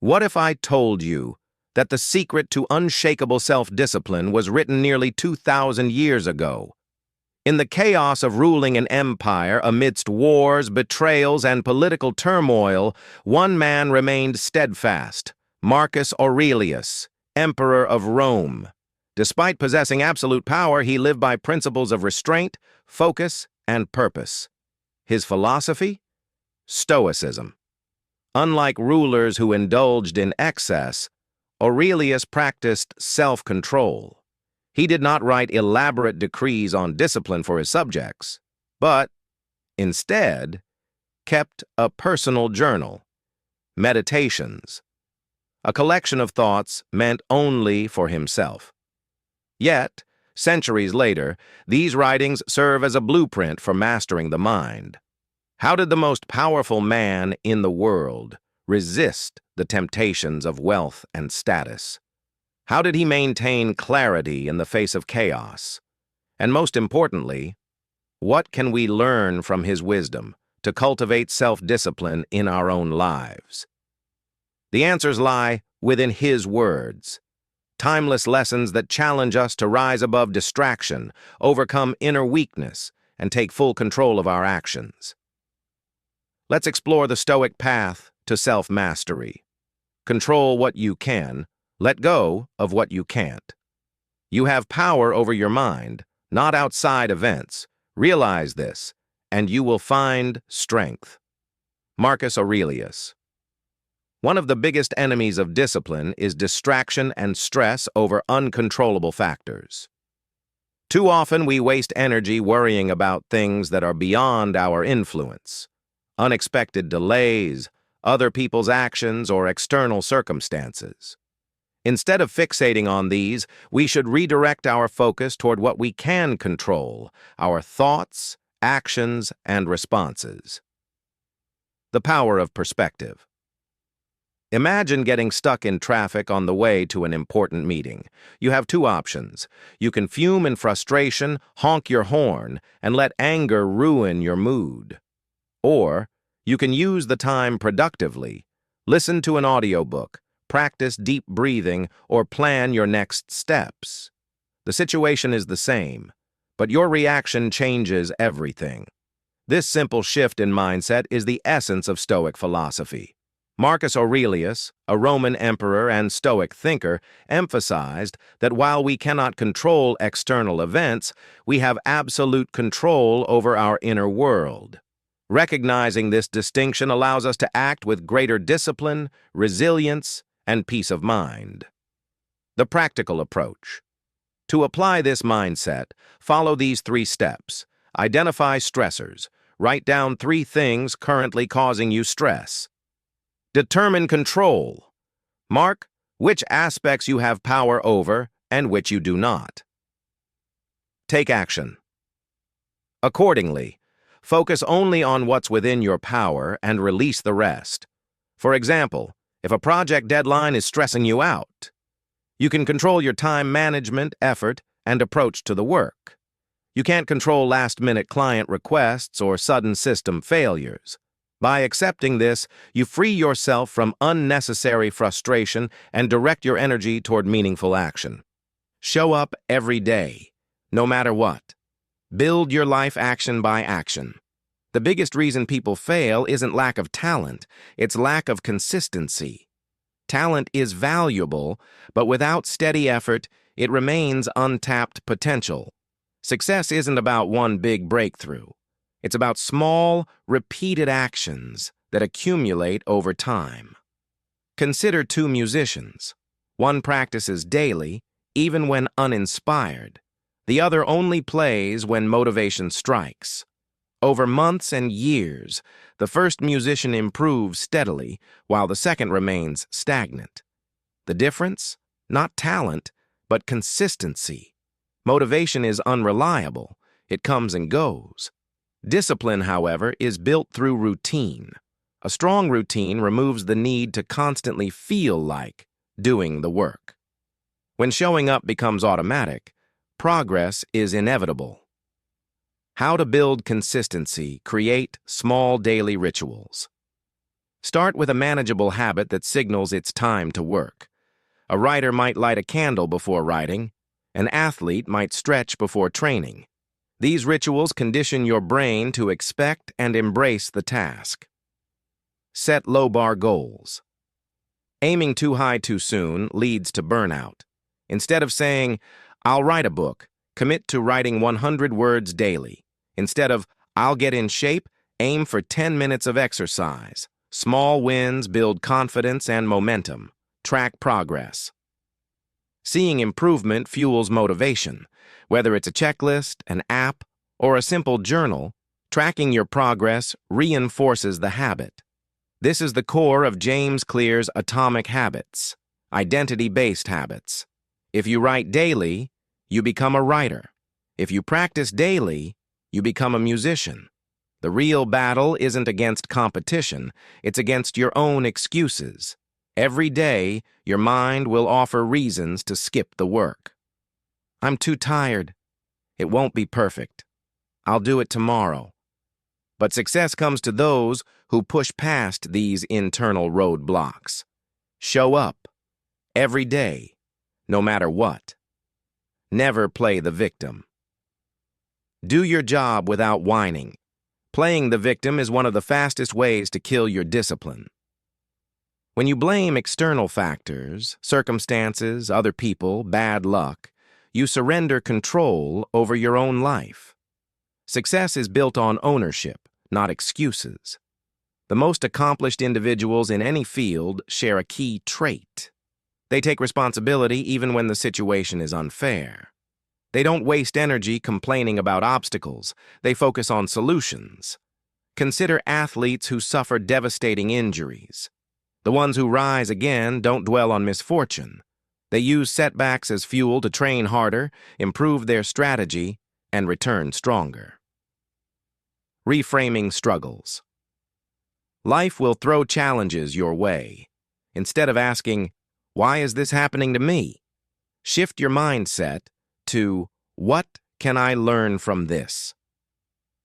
What if I told you that the secret to unshakable self-discipline was written nearly 2,000 years ago? In the chaos of ruling an empire amidst wars, betrayals, and political turmoil, one man remained steadfast: Marcus Aurelius, Emperor of Rome. Despite possessing absolute power, he lived by principles of restraint, focus, and purpose. His philosophy? Stoicism. Unlike rulers who indulged in excess, Aurelius practiced self-control. He did not write elaborate decrees on discipline for his subjects, but, instead, kept a personal journal, meditations, a collection of thoughts meant only for himself. Yet, centuries later, these writings serve as a blueprint for mastering the mind. How did the most powerful man in the world resist the temptations of wealth and status? How did he maintain clarity in the face of chaos? And most importantly, what can we learn from his wisdom to cultivate self-discipline in our own lives? The answers lie within his words, timeless lessons that challenge us to rise above distraction, overcome inner weakness, and take full control of our actions. Let's explore the Stoic path to self-mastery. Control what you can, let go of what you can't. You have power over your mind, not outside events. Realize this, and you will find strength. Marcus Aurelius. One of the biggest enemies of discipline is distraction and stress over uncontrollable factors. Too often we waste energy worrying about things that are beyond our influence. Unexpected delays, other people's actions, or external circumstances. Instead of fixating on these, we should redirect our focus toward what we can control: our thoughts, actions, and responses. The power of perspective. Imagine getting stuck in traffic on the way to an important meeting. You have two options. You can fume in frustration, honk your horn, and let anger ruin your mood. Or you can use the time productively. Listen to an audiobook, practice deep breathing, or plan your next steps. The situation is the same, but your reaction changes everything. This simple shift in mindset is the essence of Stoic philosophy. Marcus Aurelius, a Roman emperor and Stoic thinker, emphasized that while we cannot control external events, we have absolute control over our inner world. Recognizing this distinction allows us to act with greater discipline, resilience, and peace of mind. The practical approach. To apply this mindset, follow these 3 steps. Identify stressors. Write down 3 things currently causing you stress. Determine control. Mark which aspects you have power over and which you do not. Take action. Accordingly, focus only on what's within your power and release the rest. For example, if a project deadline is stressing you out, you can control your time management, effort, and approach to the work. You can't control last-minute client requests or sudden system failures. By accepting this, you free yourself from unnecessary frustration and direct your energy toward meaningful action. Show up every day, no matter what. Build your life action by action. The biggest reason people fail isn't lack of talent, it's lack of consistency. Talent is valuable, but without steady effort, it remains untapped potential. Success isn't about one big breakthrough. It's about small, repeated actions that accumulate over time. Consider 2 musicians. One practices daily, even when uninspired. The other only plays when motivation strikes. Over months and years, the first musician improves steadily, while the second remains stagnant. The difference? Not talent, but consistency. Motivation is unreliable. It comes and goes. Discipline, however, is built through routine. A strong routine removes the need to constantly feel like doing the work. When showing up becomes automatic, progress is inevitable. How to build consistency: create small daily rituals. Start with a manageable habit that signals it's time to work. A writer might light a candle before writing. An athlete might stretch before training. These rituals condition your brain to expect and embrace the task. Set low-bar goals. Aiming too high too soon leads to burnout. Instead of saying, "I'll write a book," commit to writing 100 words daily. Instead of, "I'll get in shape," aim for 10 minutes of exercise. Small wins build confidence and momentum. Track progress. Seeing improvement fuels motivation. Whether it's a checklist, an app, or a simple journal, tracking your progress reinforces the habit. This is the core of James Clear's atomic habits, identity-based habits. If you write daily, you become a writer. If you practice daily, you become a musician. The real battle isn't against competition, it's against your own excuses. Every day, your mind will offer reasons to skip the work. "I'm too tired. It won't be perfect. I'll do it tomorrow." But success comes to those who push past these internal roadblocks. Show up every day, no matter what. Never play the victim. Do your job without whining. Playing the victim is one of the fastest ways to kill your discipline. When you blame external factors, circumstances, other people, bad luck, you surrender control over your own life. Success is built on ownership, not excuses. The most accomplished individuals in any field share a key trait. They take responsibility even when the situation is unfair. They don't waste energy complaining about obstacles. They focus on solutions. Consider athletes who suffer devastating injuries. The ones who rise again don't dwell on misfortune. They use setbacks as fuel to train harder, improve their strategy, and return stronger. Reframing struggles. Life will throw challenges your way. Instead of asking, "Why is this happening to me?" shift your mindset to, "What can I learn from this?"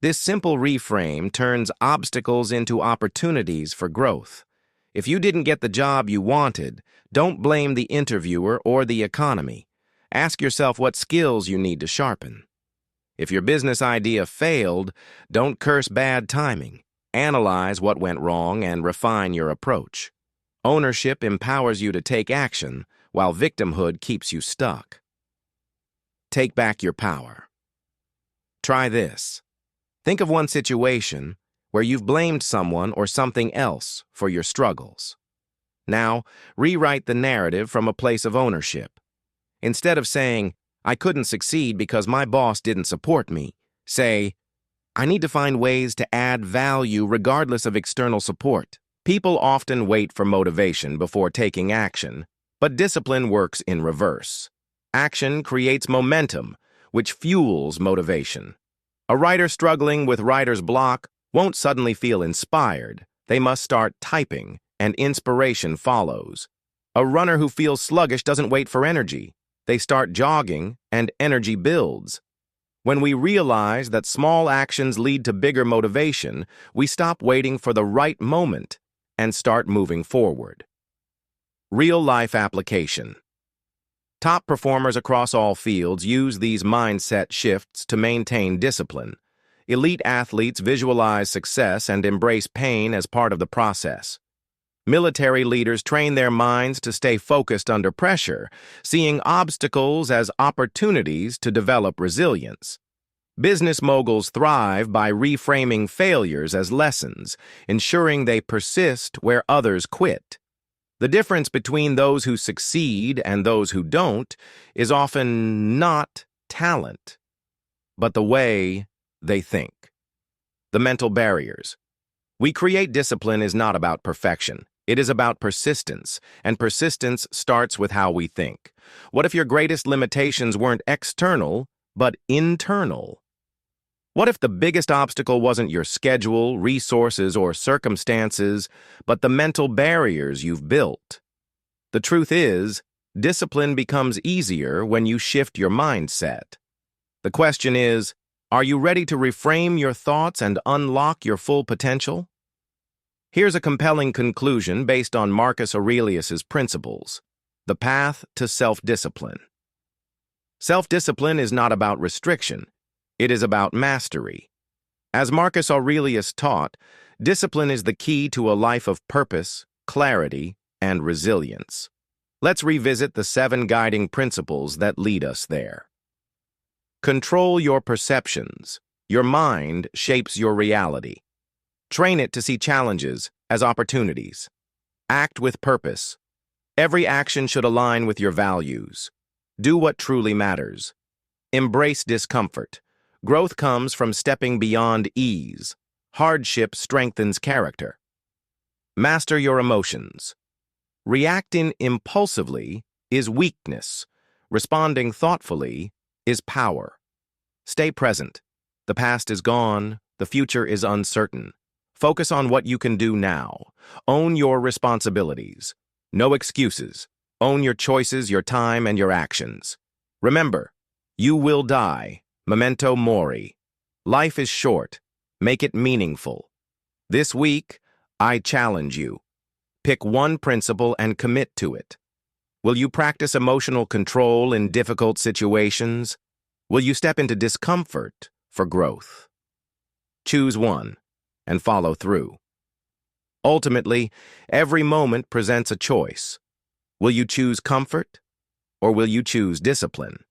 This simple reframe turns obstacles into opportunities for growth. If you didn't get the job you wanted, don't blame the interviewer or the economy. Ask yourself what skills you need to sharpen. If your business idea failed, don't curse bad timing. Analyze what went wrong and refine your approach. Ownership empowers you to take action, while victimhood keeps you stuck. Take back your power. Try this. Think of one situation where you've blamed someone or something else for your struggles. Now, rewrite the narrative from a place of ownership. Instead of saying, "I couldn't succeed because my boss didn't support me," say, "I need to find ways to add value regardless of external support." People often wait for motivation before taking action, but discipline works in reverse. Action creates momentum, which fuels motivation. A writer struggling with writer's block won't suddenly feel inspired. They must start typing, and inspiration follows. A runner who feels sluggish doesn't wait for energy. They start jogging, and energy builds. When we realize that small actions lead to bigger motivation, we stop waiting for the right moment and start moving forward. Real-life application. Top performers across all fields use these mindset shifts to maintain discipline. Elite athletes visualize success and embrace pain as part of the process. Military leaders train their minds to stay focused under pressure, seeing obstacles as opportunities to develop resilience. Business moguls thrive by reframing failures as lessons, ensuring they persist where others quit. The difference between those who succeed and those who don't is often not talent, but the way they think. The mental barriers. We create discipline is not about perfection. It is about persistence, and persistence starts with how we think. What if your greatest limitations weren't external, but internal? What if the biggest obstacle wasn't your schedule, resources, or circumstances, but the mental barriers you've built? The truth is, discipline becomes easier when you shift your mindset. The question is, are you ready to reframe your thoughts and unlock your full potential? Here's a compelling conclusion based on Marcus Aurelius's principles: the path to self-discipline. Self-discipline is not about restriction, it is about mastery. As Marcus Aurelius taught, discipline is the key to a life of purpose, clarity, and resilience. Let's revisit the 7 guiding principles that lead us there. Control your perceptions. Your mind shapes your reality. Train it to see challenges as opportunities. Act with purpose. Every action should align with your values. Do what truly matters. Embrace discomfort. Growth comes from stepping beyond ease. Hardship strengthens character. Master your emotions. Reacting impulsively is weakness. Responding thoughtfully is power. Stay present. The past is gone. The future is uncertain. Focus on what you can do now. Own your responsibilities. No excuses. Own your choices, your time, and your actions. Remember, you will die. Memento mori. Life is short. Make it meaningful. This week, I challenge you. Pick one principle and commit to it. Will you practice emotional control in difficult situations? Will you step into discomfort for growth? Choose one and follow through. Ultimately, every moment presents a choice. Will you choose comfort or will you choose discipline?